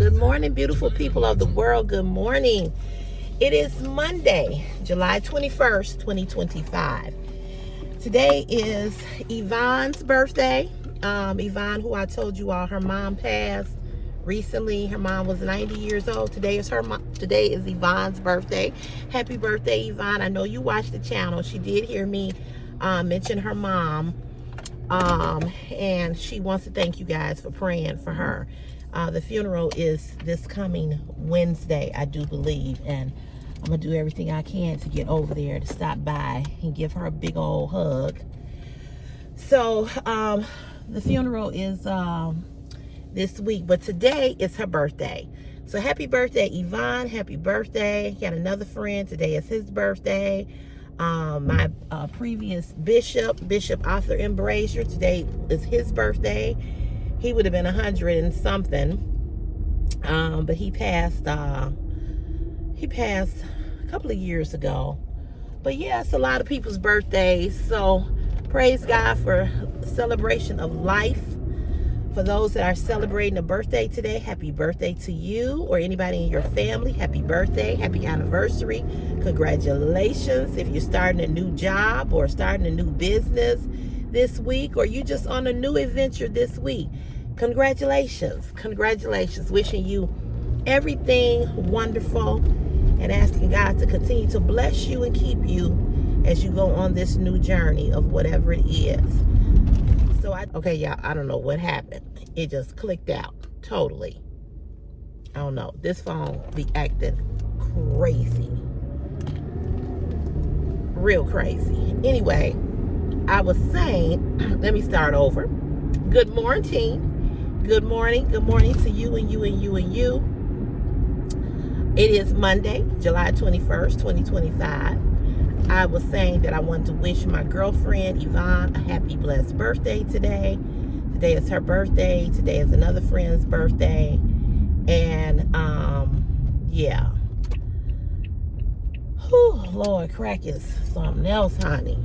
Good morning, beautiful people of the world. Good morning. It is Monday, July 21st, 2025. Today is Yvonne's birthday. Yvonne, who I told you all, her mom passed recently. Her mom was 90 years old. Today is Yvonne's birthday. Happy birthday, Yvonne. I know you watch the channel. She did hear me mention her mom. And she wants to thank you guys for praying for her. The funeral is this coming Wednesday, I do believe, and I'm gonna do everything I can to get over there to stop by and give her a big old hug. So the funeral is this week, but today is her birthday. So happy birthday, Yvonne. Happy birthday. Got another friend. Today is his birthday. My previous bishop Arthur M. Brazier, today is his birthday. He would have been 100 and something, but he passed a couple of years ago. But yeah, it's a lot of people's birthdays, so praise God for the celebration of life. For those that are celebrating a birthday today, happy birthday to you or anybody in your family. Happy birthday, happy anniversary, congratulations. If you're starting a new job or starting a new business this week, or you just on a new adventure this week, congratulations. Wishing you everything wonderful and asking God to continue to bless you and keep you as you go on this new journey of whatever it is. So okay, y'all, I don't know what happened. It just clicked out totally. I don't know. This phone be acting crazy. Real crazy. Anyway, I was saying, let me start over. Good morning. Good morning to you and you and you and you. It is Monday, July 21st, 2025. I was saying that I wanted to wish my girlfriend Yvonne a happy blessed birthday today. Today is her birthday. Today is another friend's birthday. And yeah. Whew, Lord, crack is something else, honey.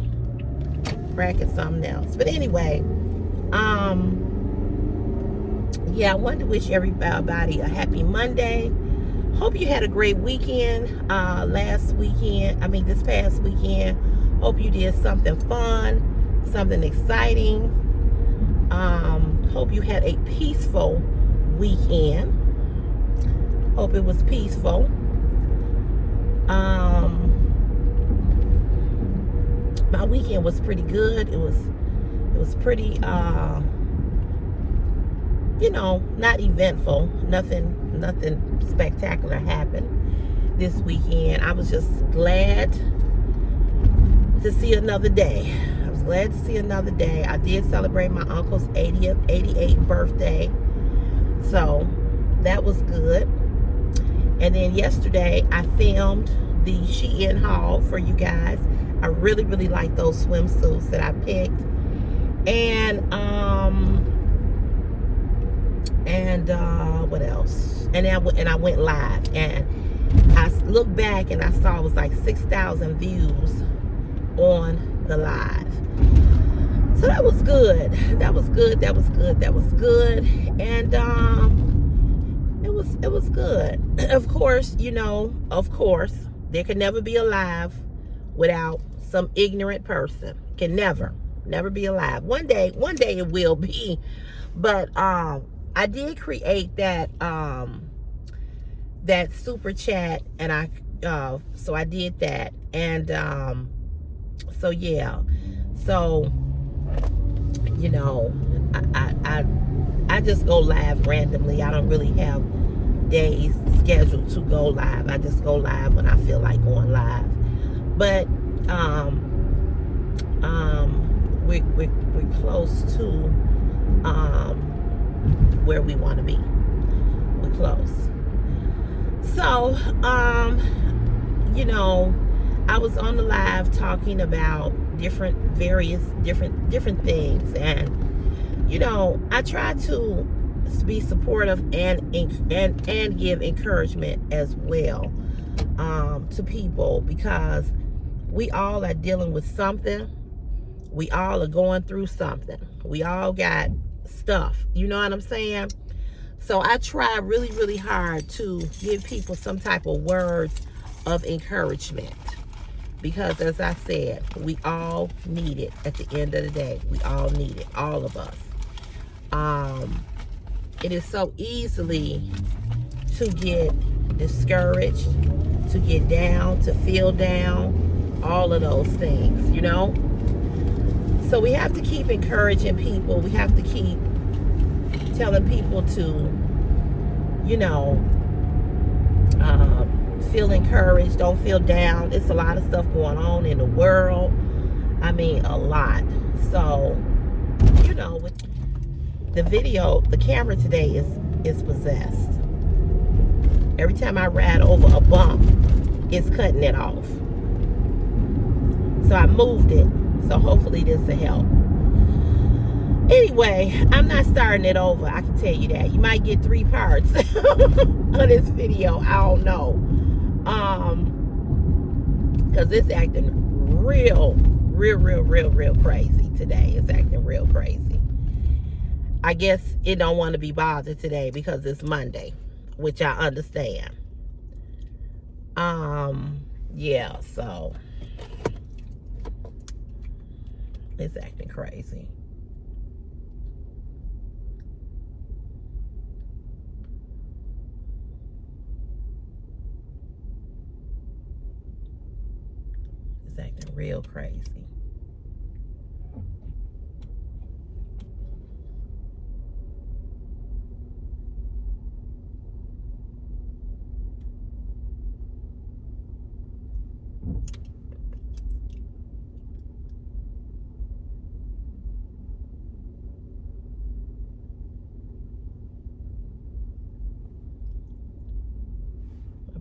Crack is something else. But anyway, yeah, I wanted to wish everybody a happy Monday. Hope you had a great weekend this past weekend. Hope you did something fun, something exciting. Hope you had a peaceful weekend. Hope it was peaceful. My weekend was pretty good. It was pretty not eventful. Nothing spectacular happened this weekend. I was just glad to see another day. I did celebrate my uncle's 88th birthday. So that was good. And then yesterday I filmed the Shein haul for you guys. I really, really like those swimsuits that I picked. And what else? And I went live, and I looked back and I saw it was like 6,000 views on the live. So that was good. And it was good. Of course, there can never be a live without some ignorant person. Can never be alive. One day it will be. But I did create that super chat, and so I did that, and so yeah, so I just go live randomly. I don't really have days scheduled to go live. I just go live when I feel like going live. But we're close to where we want to be. We're close. So I was on the live talking about various different things, and I try to be supportive and give encouragement as well to people, because we all are dealing with something. We all are going through something. We all got stuff. You know what I'm saying? So I try really, really hard to give people some type of words of encouragement. Because as I said, we all need it at the end of the day. We all need it, all of us. It is so easily to get discouraged, to get down, to feel down, all of those things, you know? So we have to keep encouraging people. We have to keep telling people to, you know, feel encouraged, don't feel down. It's a lot of stuff going on in the world. I mean, a lot. So, you know, with the video, the camera today is possessed. Every time I ride over a bump, it's cutting it off. So I moved it. So hopefully this will help. Anyway, I'm not starting it over. I can tell you that. You might get 3 parts of this video. I don't know. Because it's acting real crazy today. It's acting real crazy. I guess it don't want to be bothered today because it's Monday, which I understand. Yeah, so it's acting crazy. It's acting real crazy.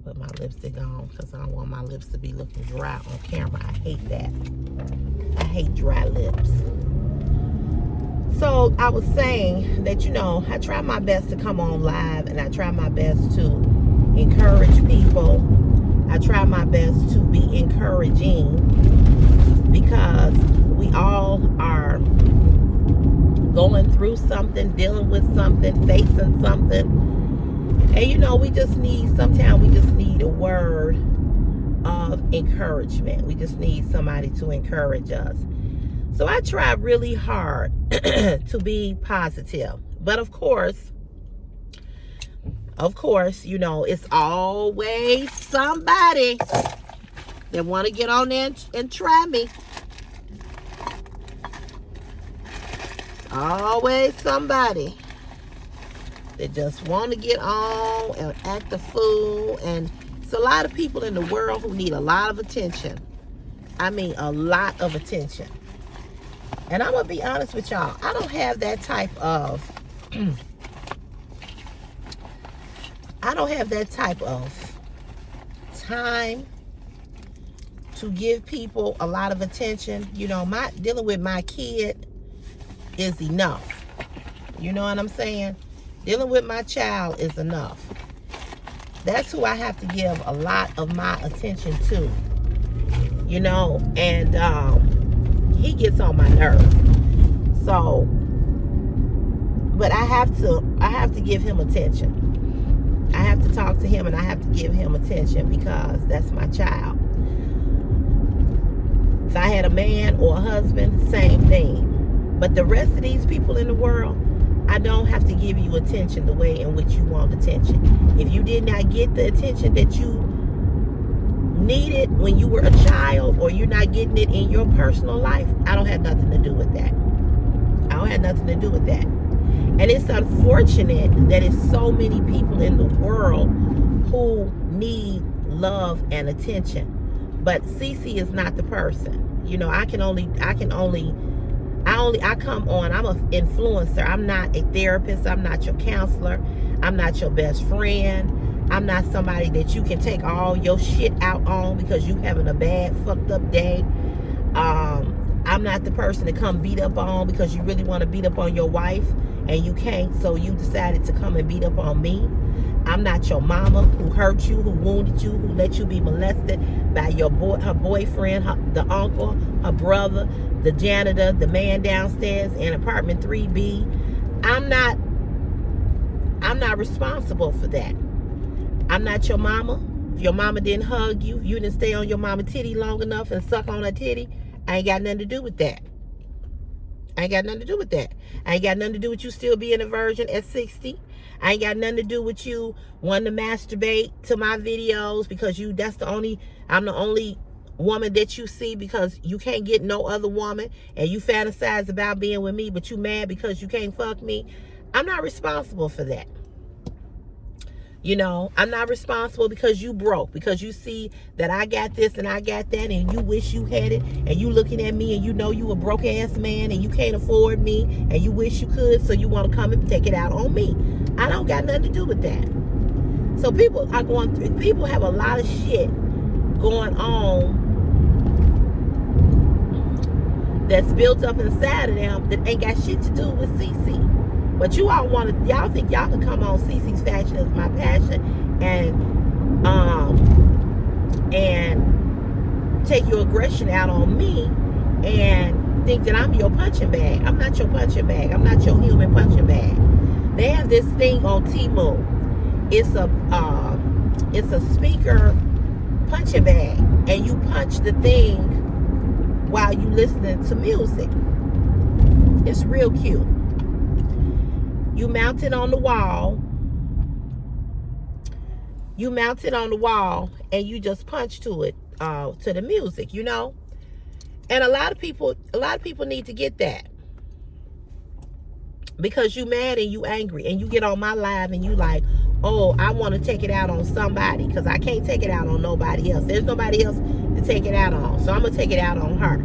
Put my lipstick on because I don't want my lips to be looking dry on camera. I hate that. I hate dry lips. So I was saying that, you know, I try my best to come on live and I try my best to encourage people. I try my best to be encouraging because we all are going through something, dealing with something, facing something. And you know, sometimes we just need a word of encouragement. We just need somebody to encourage us. So I try really hard to be positive. But of course, you know, it's always somebody that want to get on there and try me. Always somebody that just want to get on and act a fool. And it's a lot of people in the world who need a lot of attention. I mean, a lot of attention. And I'm going to be honest with y'all. I don't have that type of time to give people a lot of attention. You know, dealing with my kid is enough. You know what I'm saying? Dealing with my child is enough. That's who I have to give a lot of my attention to. You know, and he gets on my nerves. So, but I have to give him attention. I have to talk to him and I have to give him attention because that's my child. If I had a man or a husband, same thing. But the rest of these people in the world, I don't have to give you attention the way in which you want attention. If you did not get the attention that you needed when you were a child, or you're not getting it in your personal life, I don't have nothing to do with that. I don't have nothing to do with that. And it's unfortunate that it's so many people in the world who need love and attention. But Cece is not the person. You know, I come on, I'm an influencer. I'm not a therapist. I'm not your counselor. I'm not your best friend. I'm not somebody that you can take all your shit out on because you having a bad, fucked up day. I'm not the person to come beat up on because you really want to beat up on your wife and you can't, so you decided to come and beat up on me. I'm not your mama who hurt you, who wounded you, who let you be molested by her boyfriend, the uncle, her brother, the janitor, the man downstairs in apartment 3B. I'm not I'm not responsible for that. I'm not your mama. If your mama didn't hug you, you didn't stay on your mama titty long enough and suck on her titty, I ain't got nothing to do with that. I ain't got nothing to do with that. I ain't got nothing to do with you still being a virgin at 60. I ain't got nothing to do with you wanting to masturbate to my videos because I'm the only woman that you see because you can't get no other woman, and you fantasize about being with me, but you mad because you can't fuck me. I'm not responsible for that. You know, I'm not responsible because you broke, because you see that I got this and I got that, and you wish you had it, and you looking at me and you know you a broke ass man and you can't afford me and you wish you could, so you want to come and take it out on me. I don't got nothing to do with that. So people have a lot of shit going on that's built up inside of them that ain't got shit to do with CC. But y'all think y'all can come on CC's Fashion Is My Passion and take your aggression out on me and think that I'm your punching bag. I'm not your punching bag. I'm not your human punching bag. They have this thing on Temu. It's a speaker punching bag, and you punch the thing while you listening to music. It's real cute. You mount it on the wall. And you just punch to it, to the music, you know. And a lot of people need to get that, because you mad and you angry and you get on my live and you like, oh, I want to take it out on somebody because I can't take it out on nobody else. There's nobody else to take it out on, so I'm gonna take it out on her.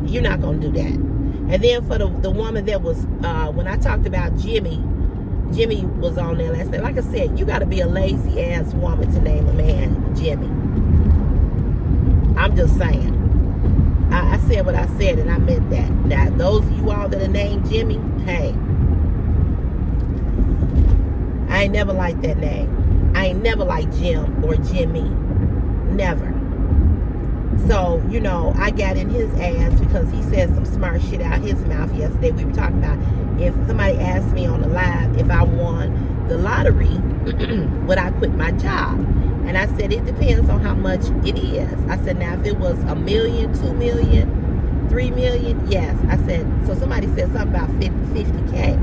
You're not gonna do that. And then for the woman that was, when I talked about Jimmy was on there last night. Like I said, you got to be a lazy ass woman to name a man Jimmy. I'm just saying. I said what I said, and I meant that. Now, those of you all that are named Jimmy, hey, I ain't never liked that name. I ain't never liked Jim or Jimmy. Never. So, you know, I got in his ass because he said some smart shit out his mouth yesterday. We were talking about, if somebody asked me on the live if I won the lottery, would I quit my job? And I said, it depends on how much it is. I said, now, if it was $1 million, $2 million, $3 million, yes. I said, so somebody said something about 50K.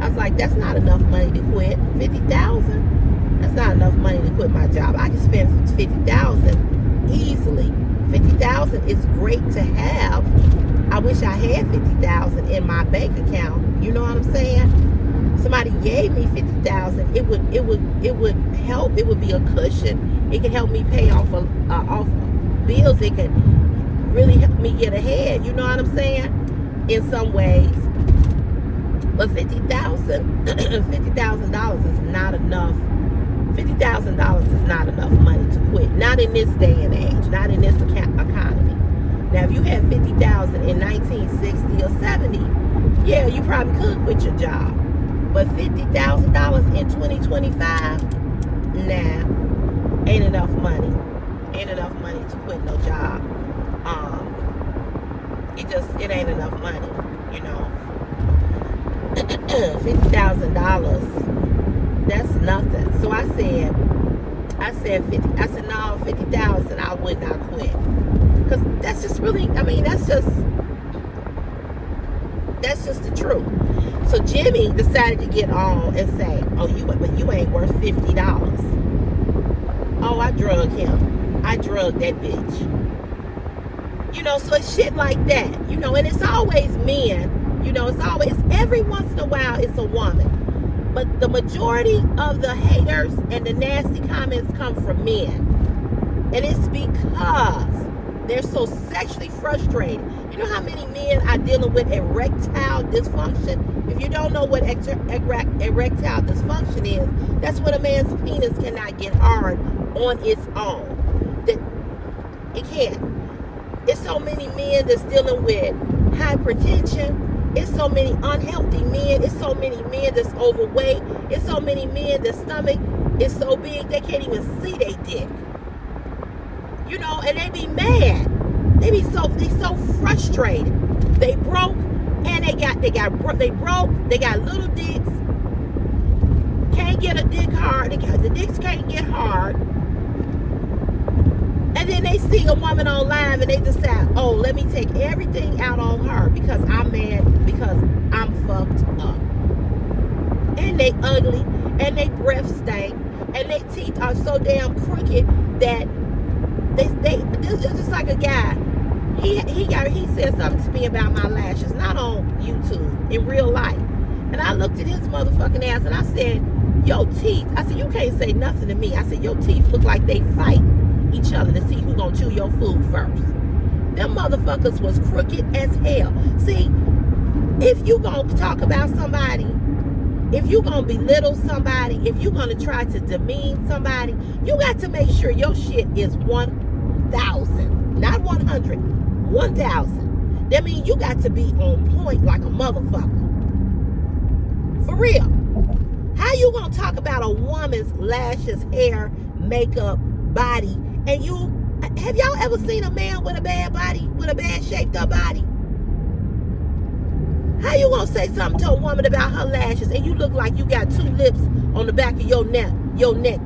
I was like, that's not enough money to quit. 50,000? That's not enough money to quit my job. I can spend 50,000 easily. 50,000 is great to have. I wish I had 50,000 in my bank account. You know what I'm saying? Somebody gave me 50,000. It would help. It would be a cushion. It could help me pay off bills. It could really help me get ahead. You know what I'm saying? In some ways. But $50,000 is not enough. $50,000 is not enough money to quit. Not in this day and age. Not in this economy. Now, if you had 50,000 in 1960 or 70, yeah, you probably could quit your job. But $50,000 in 2025, nah, ain't enough money. Ain't enough money to quit no job. It ain't enough money, you know. $50,000, that's nothing. So I said no, 50,000, I would not quit. Because that's just really, I mean, that's just the truth. So Jimmy decided to get on and say, but you ain't worth $50. Oh, I drug him. I drugged that bitch. You know, so it's shit like that. You know, and it's always men. You know, it's always, every once in a while, it's a woman. But the majority of the haters and the nasty comments come from men. And it's because they're so sexually frustrated. You know how many men are dealing with erectile dysfunction? If you don't know what erectile dysfunction is, that's when a man's penis cannot get hard on its own. That it can't. It's so many men that's dealing with hypertension. It's so many unhealthy men. It's so many men that's overweight. It's so many men that's stomach is so big they can't even see their dick. You know, and they be mad. They so frustrated. They broke and they got little dicks. can't get a dick hard. The dicks can't get hard. And then they see a woman on live and they decide, oh, let me take everything out on her because I'm mad, because I'm fucked up. And they ugly, and they breath stink, and their teeth are so damn crooked that it's just like a guy. He said something to me about my lashes, not on YouTube, in real life. And I looked at his motherfucking ass and I said, your teeth, I said, you can't say nothing to me. I said, your teeth look like they fight each other to see who gonna chew your food first. Them motherfuckers was crooked as hell. See, if you gonna talk about somebody, if you gonna belittle somebody, if you gonna try to demean somebody, you got to make sure your shit is 1,000, not 100, 1,000. That means you got to be on point like a motherfucker. For real. How you gonna talk about a woman's lashes, hair, makeup, body, and have y'all ever seen a man with a bad body, with a bad shaped up body? How you gonna say something to a woman about her lashes and you look like you got two lips on the back of your neck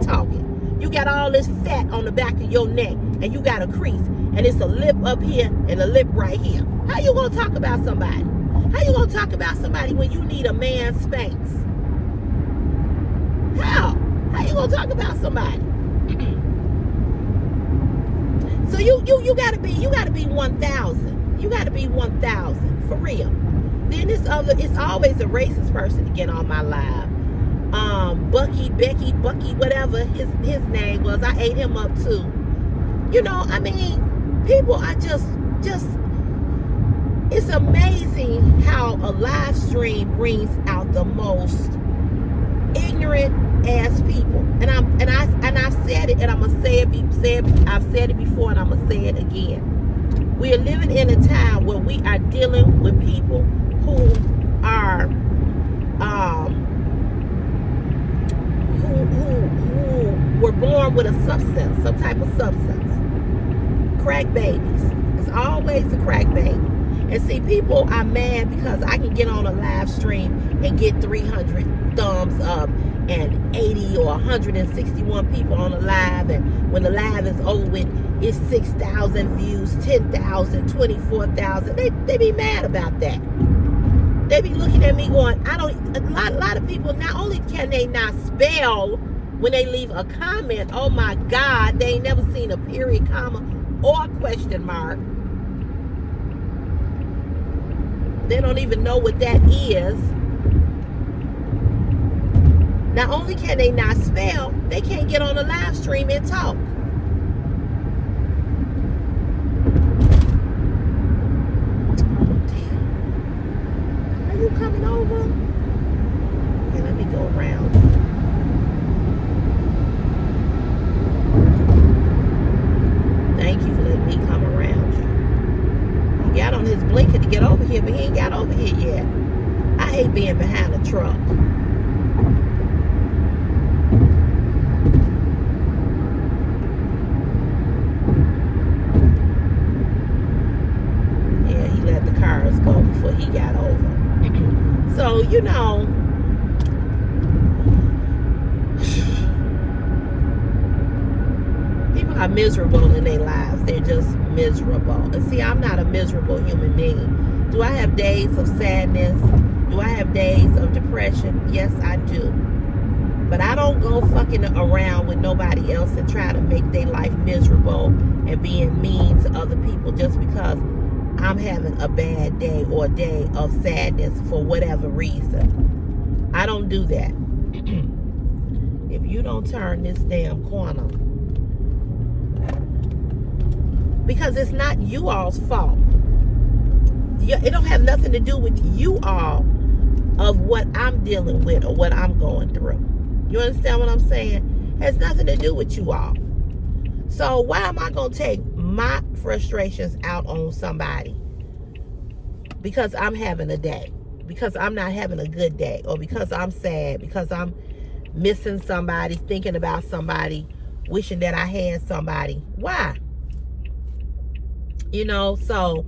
talking? You got all this fat on the back of your neck and you got a crease and it's a lip up here and a lip right here. How you gonna talk about somebody? How you gonna talk about somebody when you need a man Spanx? How you gonna talk about somebody? So you gotta be 1,000. You gotta be 1,000 for real. Then it's always a racist person to get on my live. Bucky, whatever his name was, I ate him up too. You know, I mean, people are just it's amazing how a live stream brings out the most ignorant ass people. And I've said it, and I'm gonna say it. I've said it before, and I'm gonna say it again. We are living in a time where we are dealing with people who are who were born with a substance, some type of substance. Crack babies. It's always a crack baby. And see, people are mad because I can get on a live stream and get 300 thumbs up and 80 or 161 people on the live, and when the live is over with, it's 6,000 views, 10,000, 24,000. They be mad about that. They be looking at me going, a lot of people, not only can they not spell when they leave a comment, oh my God, they ain't never seen a period, comma, or question mark. They don't even know what that is. Not only can they not spell, they can't get on a live stream and talk. Are you coming over? Okay, let me go around. Thank you for letting me come around you. He got on his blinker to get over here, but he ain't got over here yet. I hate being behind a truck. Yeah, he let the cars go before he got over. So, you know, people are miserable in their lives. They're just miserable. And see, I'm not a miserable human being. Do I have days of sadness? Do I have days of depression? Yes, I do. But I don't go fucking around with nobody else and try to make their life miserable and being mean to other people just because I'm having a bad day or a day of sadness for whatever reason. I don't do that. If you don't turn this damn corner, because it's not you all's fault. It don't have nothing to do with you all of what I'm dealing with or what I'm going through. You understand what I'm saying? It has nothing to do with you all. So why am I going to take my frustrations out on somebody because I'm having a day, because I'm not having a good day, or because I'm sad, because I'm missing somebody, thinking about somebody, wishing that I had somebody? Why? You know, so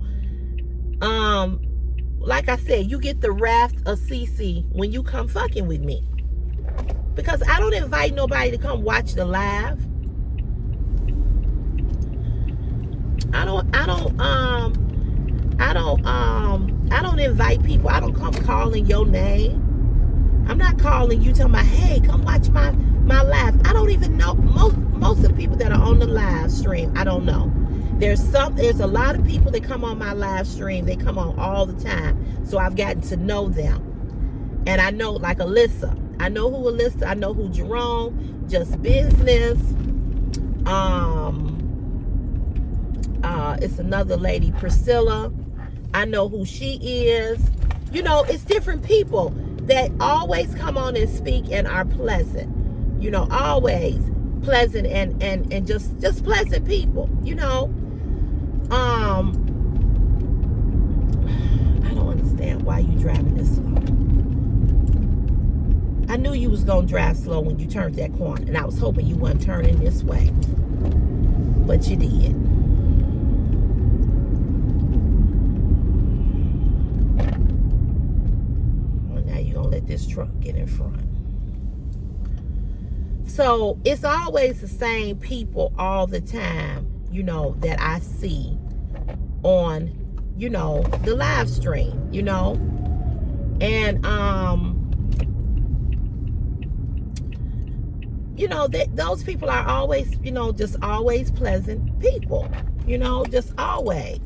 like I said, you get the wrath of CC when you come fucking with me. because I don't invite nobody to come watch the live. I don't invite people. I don't come calling your name. I'm not calling you talking about, hey, come watch my live. I don't even know most of the people that are on the live stream. I don't know. There's a lot of people that come on my live stream. They come on all the time. So I've gotten to know them. And I know, like Alyssa. I know who Alyssa. I know who Jerome. Just Business. It's another lady, Priscilla. I know who she is. You know, it's different people that always come on and speak and are pleasant. You know, always pleasant and just pleasant people, you know. I don't understand why you driving this slow. I knew you was gonna drive slow when you turned that corner, and I was hoping you weren't turning this way, but you did. Let this truck get in front. So it's always the same people all the time, you know, that I see on, you know, the live stream, you know. And you know, those people are always, you know, just always pleasant people, you know, just always.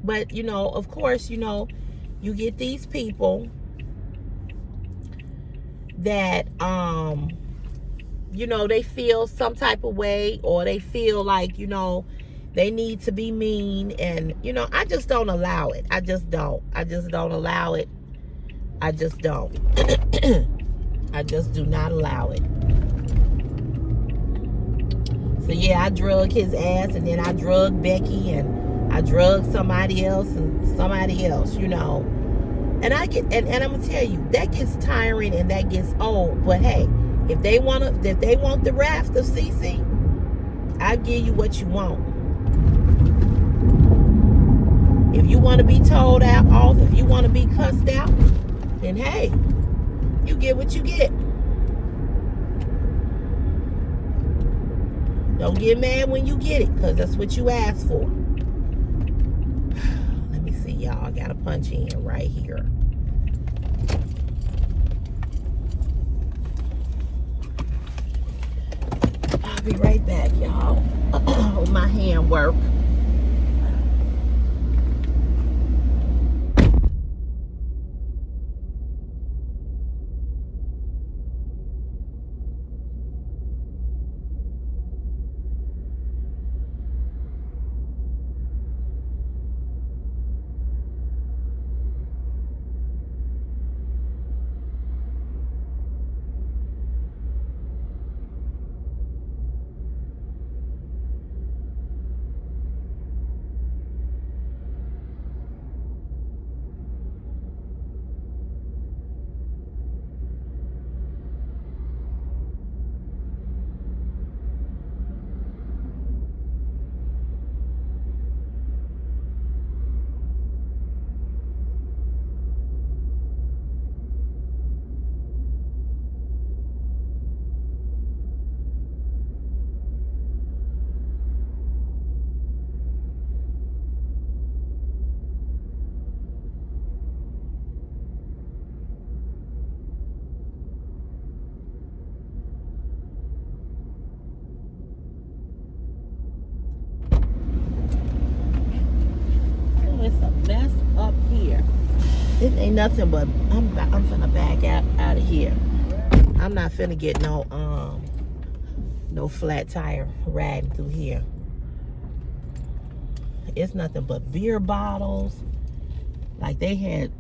But, you know, of course, you know, you get these people that, you know, they feel some type of way, or they feel like, you know, they need to be mean. And, you know, I just don't allow it. I just don't allow it. I just don't. I just do not allow it. So, yeah, I drug his ass, and then I drug Becky, and I drug somebody else and somebody else, you know. And I get, and I'm gonna tell you, that gets tiring and that gets old. But hey, if they want the raft of CC, I'll give you what you want. If you want to be told off, if you want to be cussed out, then hey, you get what you get. Don't get mad when you get it, because that's what you asked for. Let me see, y'all. I gotta punch in right here. I'll be right back, y'all. My hand work. Mess up here. It ain't nothing but I'm finna back out of here. I'm not finna get no flat tire riding through here. It's nothing but beer bottles. Like they had,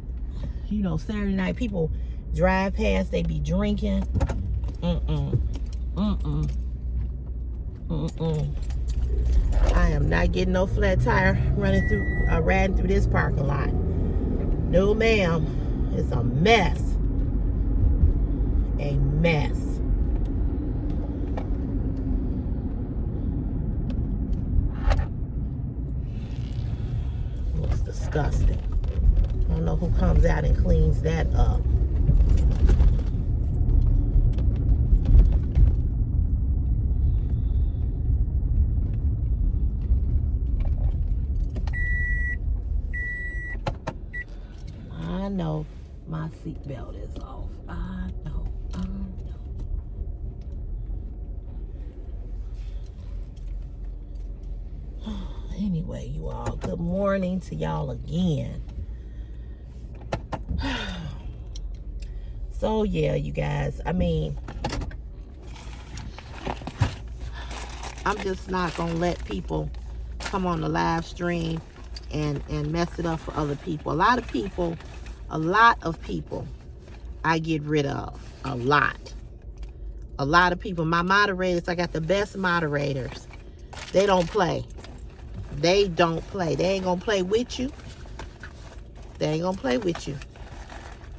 you know, Saturday night people drive past, they be drinking. I am not getting no flat tire riding through this parking lot. No, ma'am. It's a mess. A mess. Looks disgusting. I don't know who comes out and cleans that up. I know my seatbelt is off. I know. Anyway, you all, good morning to y'all again. So yeah, you guys, I mean, I'm just not gonna let people come on the live stream and mess it up for other people. A lot of people I get rid of. A lot of people. My moderators, I got the best moderators. They don't play. They ain't gonna play with you.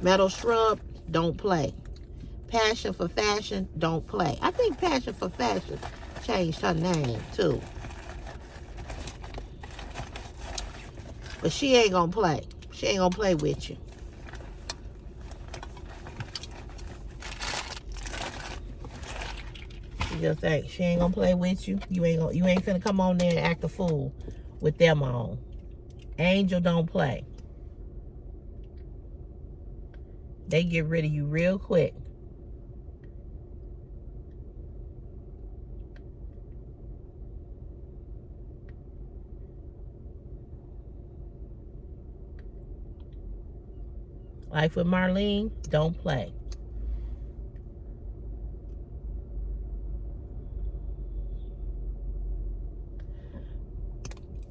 Metal Shrub, don't play. Passion for Fashion, don't play. I think Passion for Fashion changed her name too. But she ain't gonna play. She ain't gonna play with you. You just think she ain't gonna play with you. You ain't finna come on there and act a fool with them on. Angel don't play. They get rid of you real quick. Life with Marlene, don't play.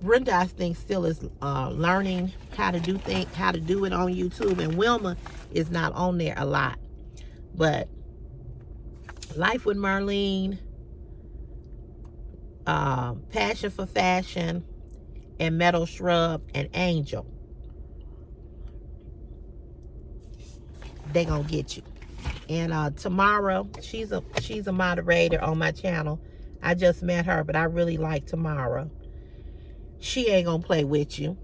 Brenda, I think, still is learning how to do it on YouTube, and Wilma is not on there a lot. But Life with Marlene, Passion for Fashion, and Metal Shrub and Angel, they gonna get you. And Tamara, she's a moderator on my channel. I just met her, but I really like Tamara. She ain't gonna play with you.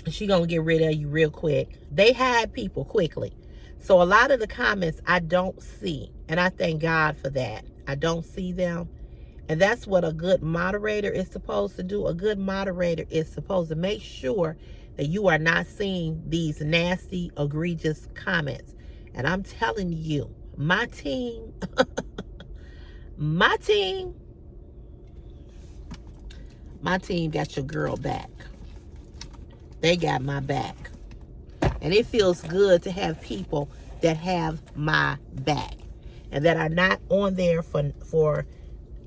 She gonna get rid of you real quick. They hide people quickly. So a lot of the comments I don't see, and I thank God for that. I don't see them. And that's what a good moderator is supposed to do. A good moderator is supposed to make sure that you are not seeing these nasty, egregious comments. And I'm telling you, my team, my team got your girl back. They got my back. And it feels good to have people that have my back and that are not on there for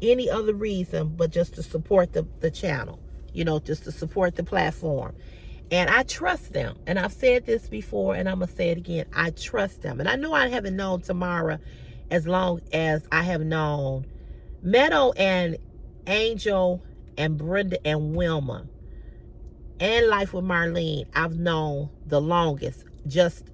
any other reason but just to support the channel, just to support the platform. And I trust them. And I've said this before, and I'm going to say it again. I trust them. And I know I haven't known Tamara as long as I have known Meadow and Angel and Brenda and Wilma and Life with Marlene. I've known the longest. Just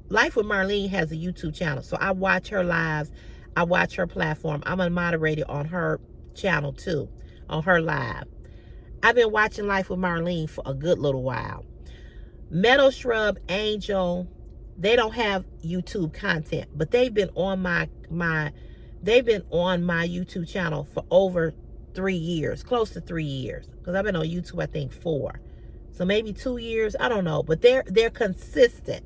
Life with Marlene has a YouTube channel, so I watch her lives. I watch her platform. I'm a moderator on her channel too, on her live. I've been watching Life with Marlene for a good little while. Meadow Shrub, Angel, they don't have YouTube content, but they've been on my YouTube channel for over 3 years, close to 3 years, because I've been on YouTube, I think 4, so maybe 2 years, I don't know, but they're consistent.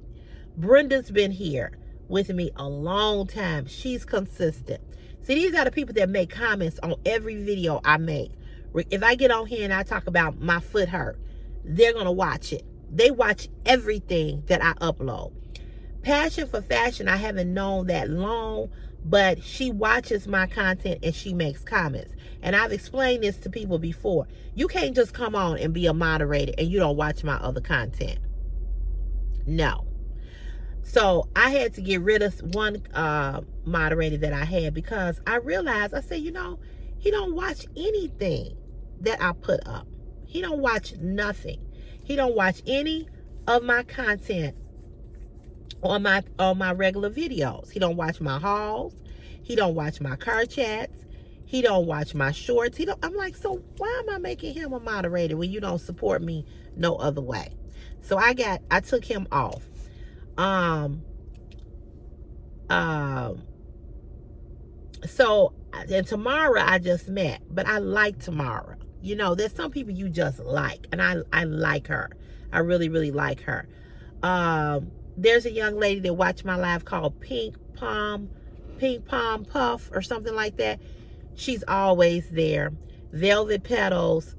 Brenda's been here with me a long time. She's consistent. See, these are the people that make comments on every video I make. If I get on here and I talk about my foot hurt, they're gonna watch it. They watch everything that I upload. Passion for Fashion, I haven't known that long, but she watches my content and she makes comments. And I've explained this to people before. You can't just come on and be a moderator and you don't watch my other content. No. So I had to get rid of one moderator that I had because I realized, I said, he don't watch anything that I put up. He don't watch nothing. He don't watch any of my content on my regular videos. He don't watch my hauls. He don't watch my car chats. He don't watch my shorts. I'm like, so why am I making him a moderator when you don't support me no other way? So I took him off. Um, um, so and Tamara I just met, but I like Tamara. You know, there's some people you just like, and I like her. I really, really like her. There's a young lady that watched my live called Pink Palm Puff or something like that. She's always there. Velvet Petals,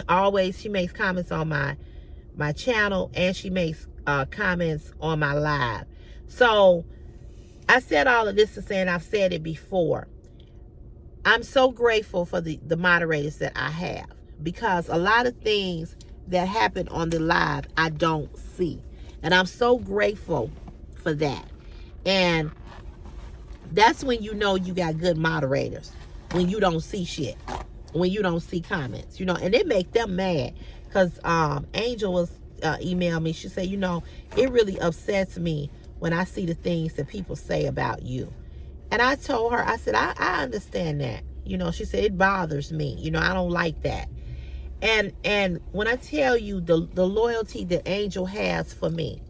always, she makes comments on my channel, and she makes comments on my live. So I said all of this to say, and I've said it before, I'm so grateful for the moderators that I have, because a lot of things that happen on the live I don't see. And I'm so grateful for that. And that's when you know you got good moderators. When you don't see shit. When you don't see comments. You know, and it make them mad. Because Angel was emailed me. She said, you know, it really upsets me when I see the things that people say about you. And I told her, I said, I understand that. You know, she said, it bothers me. You know, I don't like that. And when I tell you the loyalty that Angel has for me,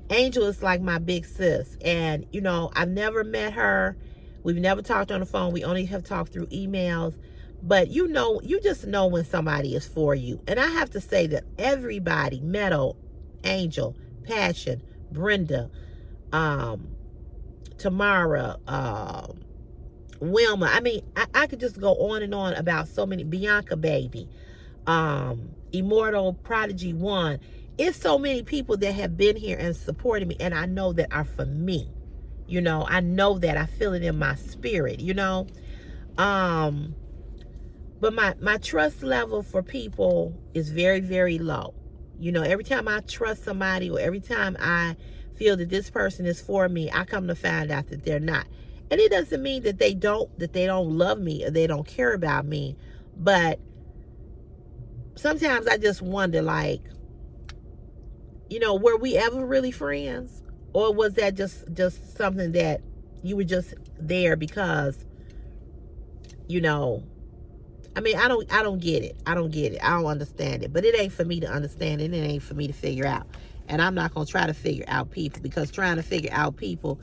Angel is like my big sis. And, you know, I've never met her. We've never talked on the phone. We only have talked through emails. But you know, you just know when somebody is for you. And I have to say that everybody, Meadow, Angel, Passion, Brenda, Tamara, Wilma. I mean, I could just go on and on about so many. Bianca Baby, Immortal Prodigy One. It's so many people that have been here and supported me, and I know that are for me. You know, I know that. I feel it in my spirit, you know. But my trust level for people is very, very low. You know, every time I trust somebody, or every time I feel that this person is for me, I come to find out that they're not. And it doesn't mean that they don't love me, or they don't care about me. But sometimes I just wonder, like, you know, were we ever really friends? Or was that just something that you were just there because, you know, I mean, I don't get it. I don't get it. I don't understand it. But it ain't for me to understand it. It ain't for me to figure out. And I'm not going to try to figure out people, because trying to figure out people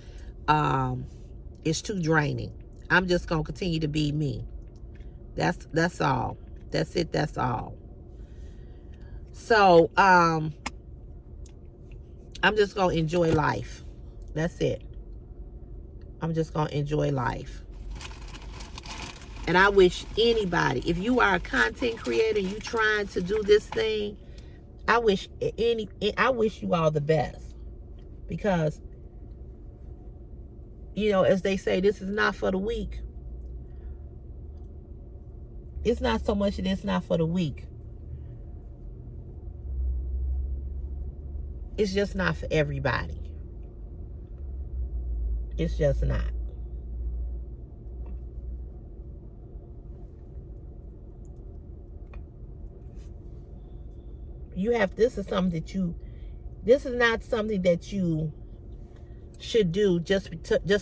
is too draining. I'm just going to continue to be me. That's all. That's it. That's all. So, I'm just going to enjoy life. That's it. I'm just going to enjoy life. And I wish anybody, if you are a content creator and you trying to do this thing, I wish you all the best. Because, you know, as they say, this is not for the weak. It's not so much that it's not for the weak. It's just not for everybody. It's just not. This is not something that you should do just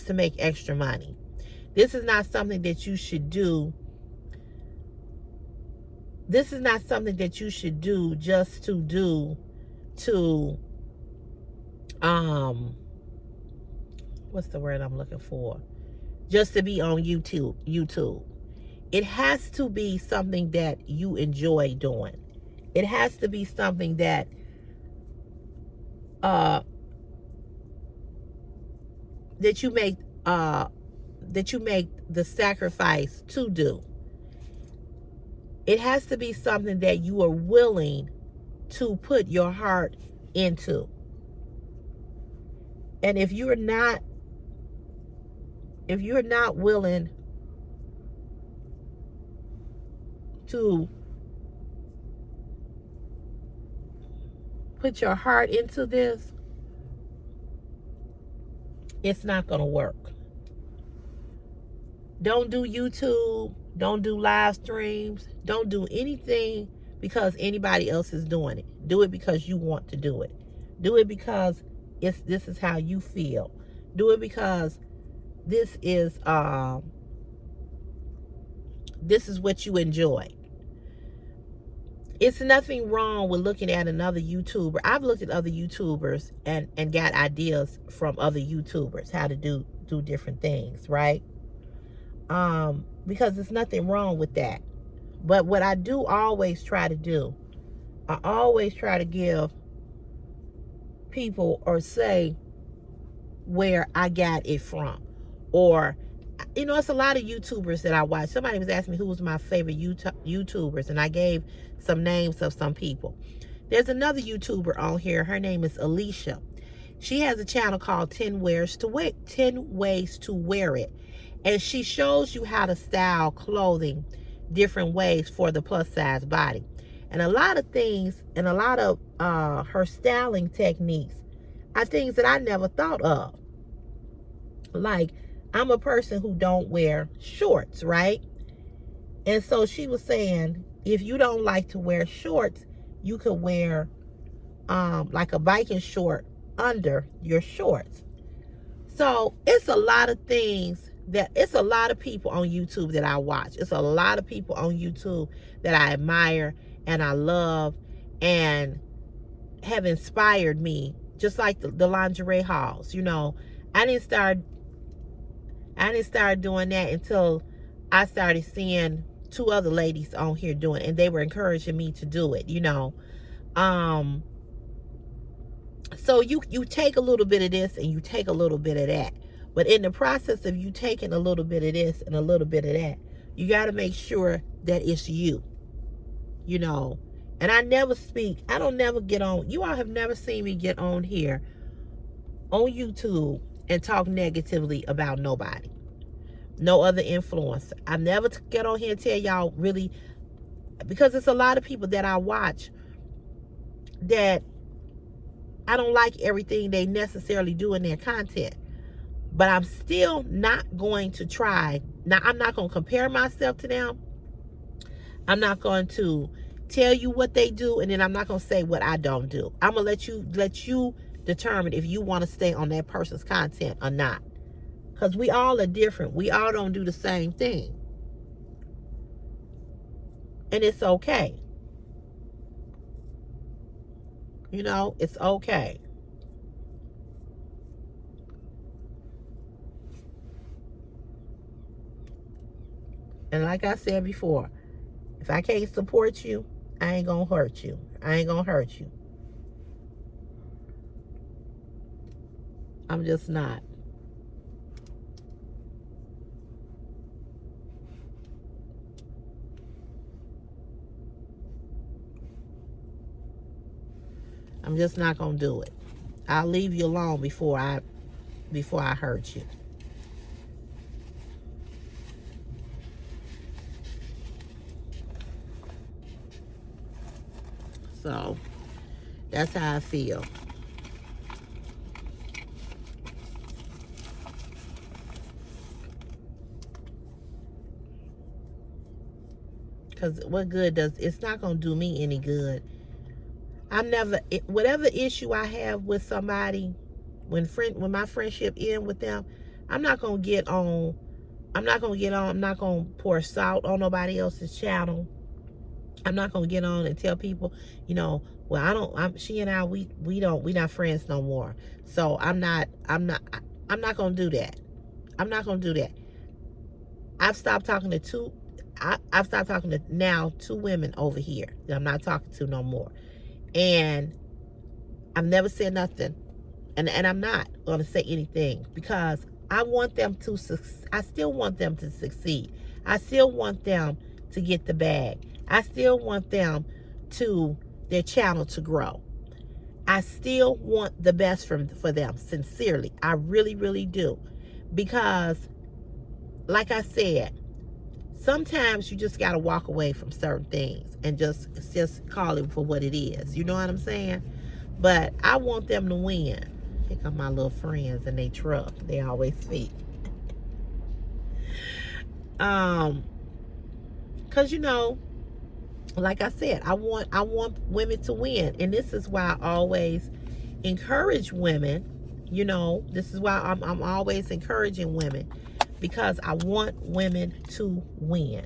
to make extra money. This is not something that you should do. This is not something that you should do just to what's the word I'm looking for? Just to be on YouTube. It has to be something that you enjoy doing. It has to be something that that you make the sacrifice to do. It has to be something that you are willing to put your heart into. And if you're not willing to put your heart into this, it's not going to work. Don't do YouTube. Don't do live streams. Don't do anything because anybody else is doing it. Do it because you want to do it. Do it because this is how you feel. Do it because this is what you enjoy. It's nothing wrong with looking at another YouTuber. I've looked at other YouTubers and got ideas from other YouTubers how to do different things, right? Because there's nothing wrong with that. But what I do always try to do, I always try to give people or say where I got it from. Or, it's a lot of YouTubers that I watch. Somebody was asking me who was my favorite YouTubers, and I gave some names of some people. There's another YouTuber on here. Her name is Alicia. She has a channel called 10 Ways to Wear It. And she shows you how to style clothing different ways for the plus size body. And a lot of things and a lot of her styling techniques are things that I never thought of. Like, I'm a person who don't wear shorts, right? And so she was saying, if you don't like to wear shorts, you could wear like a biking short under your shorts. So it's a lot of things it's a lot of people on YouTube that I watch. It's a lot of people on YouTube that I admire and I love and have inspired me, just like the lingerie hauls. I didn't start doing that until I started seeing two other ladies on here doing it, and they were encouraging me to do it. So you take a little bit of this and you take a little bit of that. But in the process of you taking a little bit of this and a little bit of that, you got to make sure that it's you. And I don't never get on. You all have never seen me get on here on YouTube and talk negatively about nobody. No other influencer. I never get on here and tell y'all really, because it's a lot of people that I watch that I don't like everything they necessarily do in their content. But I'm still not going to try. Now, I'm not going to compare myself to them. I'm not going to tell you what they do, and then I'm not going to say what I don't do. I'm going to let you determine if you want to stay on that person's content or not. Because we all are different. We all don't do the same thing. And it's okay. It's okay. And like I said before, if I can't support you, I ain't gonna hurt you. I ain't gonna hurt you. I'm just not. I'm just not gonna do it. I'll leave you alone before I hurt you. So that's how I feel. Because what good it's not going to do me any good. Whatever issue I have with somebody, when my friendship ends with them, I'm not going to get on. I'm not going to pour salt on nobody else's channel. I'm not going to get on and tell people, well, she and I, we not friends no more. So I'm not going to do that. I'm not going to do that. I've stopped talking to now two women over here that I'm not talking to no more. And I've never said nothing. And I'm not going to say anything because I want them to I still want them to succeed. I still want them to get the bag. I still want their channel to grow. I still want the best for them, sincerely. I really, really do. Because, like I said, sometimes you just got to walk away from certain things and just call it for what it is. You know what I'm saying? But I want them to win. Here come my little friends in their truck. They always speak. Because, like I said, I want women to win. And this is why I always encourage women. This is why I'm always encouraging women. Because I want women to win.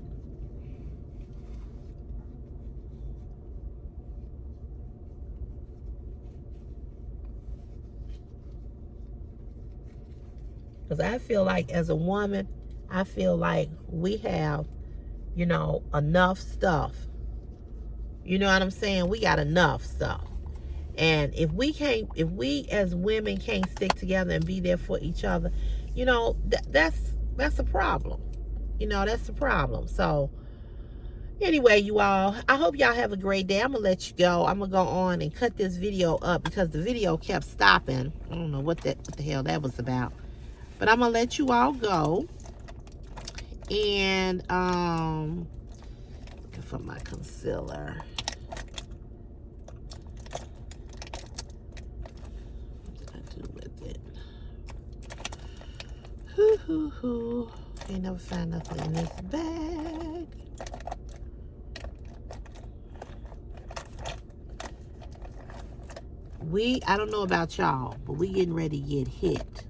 Because I feel like as a woman, I feel like we have, enough stuff. You know what I'm saying? We got enough stuff. And if we as women can't stick together and be there for each other, that's a problem. That's a problem. So anyway, you all, I hope y'all have a great day. I'm gonna let you go. I'm gonna go on and cut this video up because the video kept stopping. I don't know what the hell that was about. But I'm gonna let you all go. And looking for my concealer. Ain't never find nothing in this bag. I don't know about y'all, but we getting ready to get hit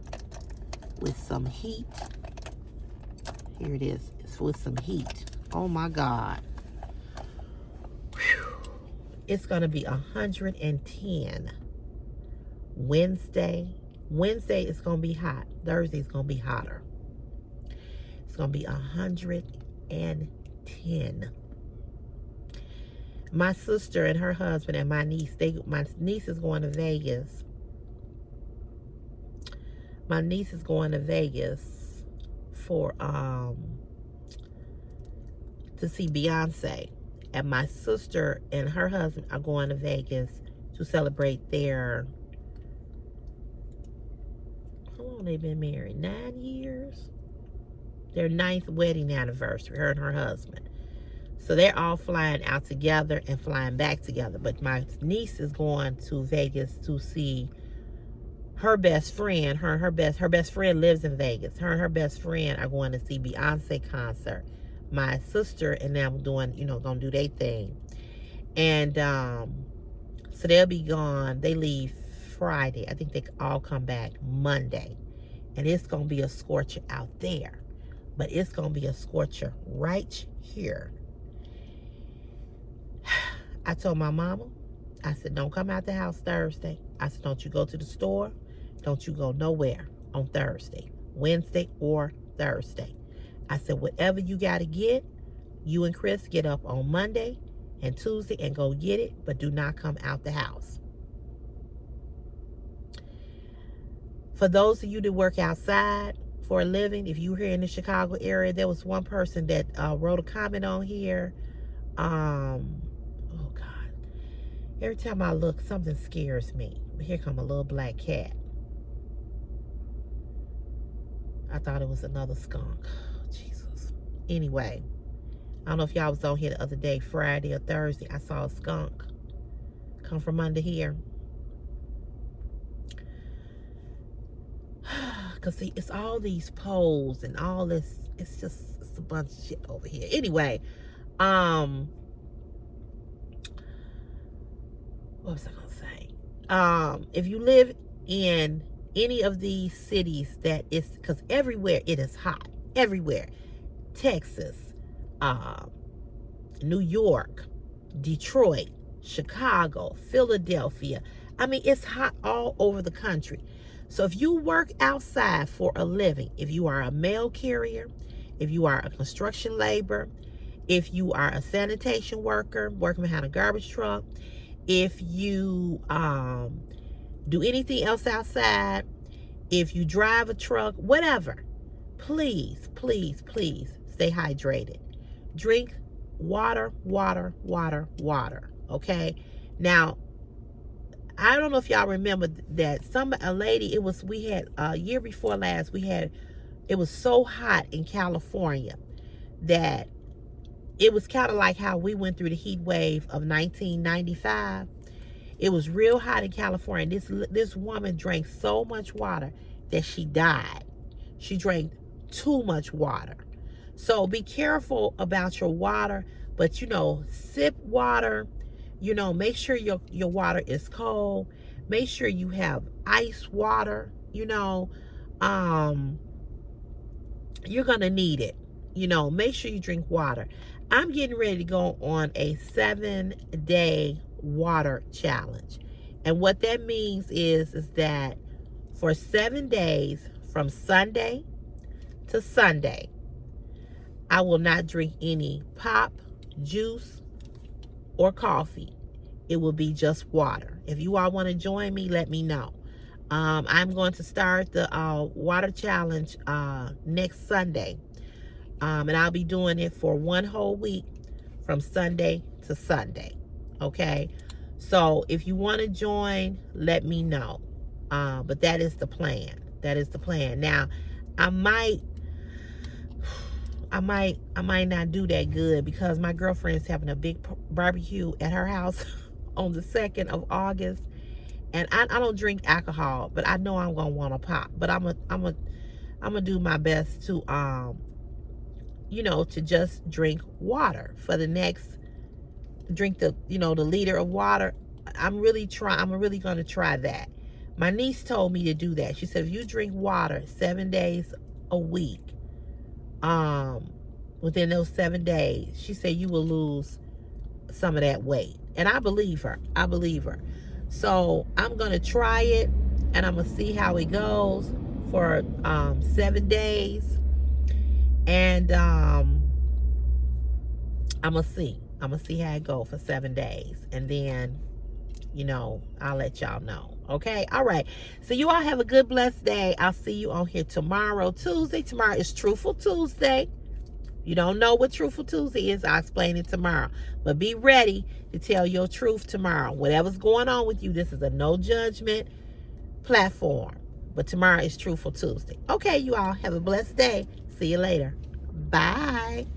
with some heat. Here it is. It's with some heat. Oh my God. Whew. It's gonna be 110 Wednesday. Wednesday is gonna be hot. Thursday is gonna be hotter. It's gonna be 110. My sister and her husband and my niece, my niece is going to Vegas. My niece is going to Vegas for to see Beyonce. And my sister and her husband are going to Vegas to celebrate their, how long they been married? 9 years? Their 9th wedding anniversary, her and her husband. So they're all flying out together and flying back together. But my niece is going to Vegas to see her best friend. Her best friend lives in Vegas. Her and her best friend are going to see Beyonce concert. My sister and them doing, gonna do their thing. And so they'll be gone. They leave Friday. I think they all come back Monday. And it's gonna be a scorcher out there. But it's gonna be a scorcher right here. I told my mama, I said, don't come out the house Thursday. I said, don't you go to the store. Don't you go nowhere on Thursday, Wednesday or Thursday. I said, whatever you got to get, you and Chris get up on Monday and Tuesday and go get it, but do not come out the house. For those of you that work outside for a living, if you're here in the Chicago area, there was one person that wrote a comment on here. Oh God, every time I look, something scares me. But here come a little black cat. I thought it was another skunk. Oh, Jesus. Anyway, I don't know if y'all was on here the other day, Friday or Thursday. I saw a skunk come from under here. Because see, it's all these poles and all this. It's a bunch of shit over here. Anyway, what was I gonna say? If you live in any of these cities that is, because everywhere it is hot, everywhere. Texas, New York, Detroit, Chicago, Philadelphia. I mean, it's hot all over the country. So if you work outside for a living, if you are a mail carrier, if you are a construction laborer, if you are a sanitation worker working behind a garbage truck, if you do anything else outside, if you drive a truck, whatever, please, please, please stay hydrated. Drink water, water, water, water, okay? Now, I don't know if y'all remember that a lady, we had year before last, it was so hot in California that it was kind of like how we went through the heat wave of 1995. It was real hot in California. This woman drank so much water that she died. She drank too much water. So be careful about your water, but sip water. Make sure your water is cold. Make sure you have ice water. You're gonna need it. Make sure you drink water. I'm getting ready to go on a 7-day water challenge. And what that means is that for 7 days, from Sunday to Sunday, I will not drink any pop, juice, or coffee. It will be just water. If you all want to join me, let me know. I'm going to start the water challenge next Sunday. And I'll be doing it for one whole week from Sunday to Sunday. Okay? So if you want to join, let me know. But that is the plan. That is the plan. Now, I might not do that good because my girlfriend's having a big barbecue at her house on the 2nd of August. And I don't drink alcohol, but I know I'm gonna want to pop. But I'm gonna do my best to to just drink water for the next drink the liter of water. I'm really gonna try that. My niece told me to do that. She said if you drink water 7 days a week, within those 7 days, she said you will lose some of that weight. And I believe her. So I'm gonna try it, and I'm gonna see how it goes for 7 days, and I'm gonna see how it goes for 7 days, and then I'll let y'all know. Okay, all right. So you all have a good, blessed day. I'll see you on here tomorrow, Tuesday. Tomorrow is Truthful Tuesday. You don't know what Truthful Tuesday is, I'll explain it tomorrow. But be ready to tell your truth tomorrow. Whatever's going on with you, this is a no judgment platform. But tomorrow is Truthful Tuesday. Okay, you all have a blessed day. See you later. Bye.